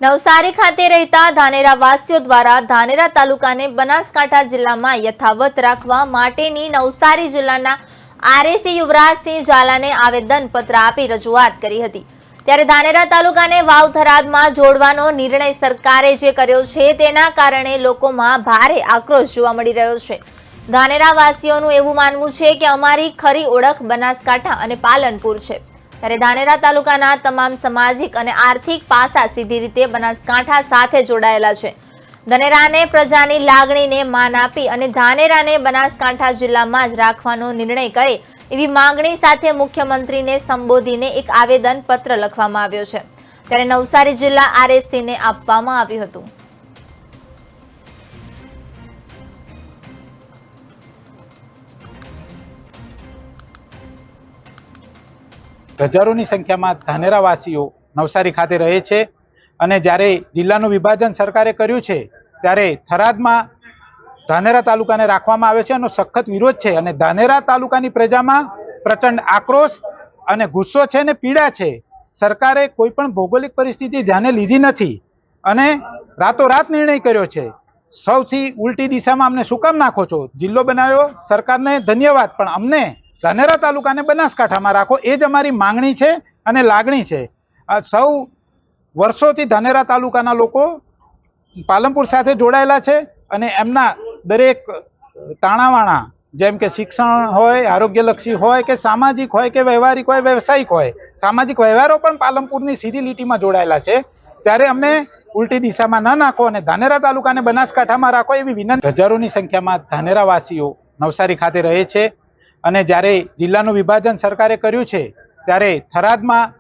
નવસારી ખાતે રહેતા ધાનેરા વાસીઓ દ્વારા ધાનેરા તાલુકાને બનાસકાંઠા જિલ્લામાં યથાવત રાખવા માટેની નવસારી જિલ્લાના આરએસી યુવરાજસિંહ ઝાલાને આવેદનપત્ર આપી રજૂઆત કરી હતી। ત્યારે ધાનેરા તાલુકાને વાવ થરાદમાં જોડવાનો નિર્ણય સરકારે જે કર્યો છે તેના કારણે લોકોમાં ભારે આક્રોશ જોવા મળી રહ્યો છે। ધાનેરા વાસીઓનું એવું માનવું છે કે અમારી ખરી ઓળખ બનાસકાંઠા અને પાલનપુર છે। ત્યારે ધાનેરા તાલુકાના તમામ સામાજિક અને આર્થિક પાસા સીધી રીતે બનાસકાંઠા સાથે જોડાયેલા છે। ધાનેરાને પ્રજાની લાગણીને માન આપી અને ધાનેરાને બનાસકાંઠા જિલ્લામાં જ રાખવાનો નિર્ણય કરે એવી માંગણી સાથે મુખ્યમંત્રીને સંબોધીને એક આવેદન પત્ર લખવામાં આવ્યો છે। ત્યારે નવસારી જિલ્લા આરએસસીને આપવામાં આવ્યું હતું। હજારોની સંખ્યામાં ધાનેરાવાસીઓ નવસારી ખાતે રહે છે અને જ્યારે જિલ્લાનું વિભાજન સરકારે કર્યું છે ત્યારે થરાદમાં ધાનેરા તાલુકાને રાખવામાં આવે છે એનો સખત વિરોધ છે અને ધાનેરા તાલુકાની પ્રજામાં પ્રચંડ આક્રોશ અને ગુસ્સો છે અને પીડા છે। સરકારે કોઈ પણ ભૌગોલિક પરિસ્થિતિ ધ્યાને લીધી નથી અને રાતોરાત નિર્ણય કર્યો છે। સૌથી ઉલટી દિશામાં અમને શું કામ નાખો છો? જિલ્લો બનાવ્યો, સરકારને ધન્યવાદ, પણ અમને ધાનેરા તાલુકાને બનાસકાંઠામાં રાખો, એ જ અમારી માંગણી છે અને લાગણી છે। આ સૌ વર્ષોથી ધાનેરા તાલુકાના લોકો પાલનપુર સાથે જોડાયેલા છે અને એમના દરેક તાણાવાણા જેમ કે શિક્ષણ હોય, આરોગ્યલક્ષી હોય કે સામાજિક હોય કે વ્યવહારિક હોય, વ્યવસાયિક હોય, સામાજિક વ્યવહારો પણ પાલનપુરની સીધી લીટીમાં જોડાયેલા છે। ત્યારે અમને ઉલટી દિશામાં ન નાખો અને ધાનેરા તાલુકાને બનાસકાંઠામાં રાખો એવી વિનંતી। હજારોની સંખ્યામાં ધાનેરાવાસીઓ નવસારી ખાતે રહે છે અને જ્યારે જિલ્લાનું વિભાજન સરકારે કર્યું છે ત્યારે થરાદમાં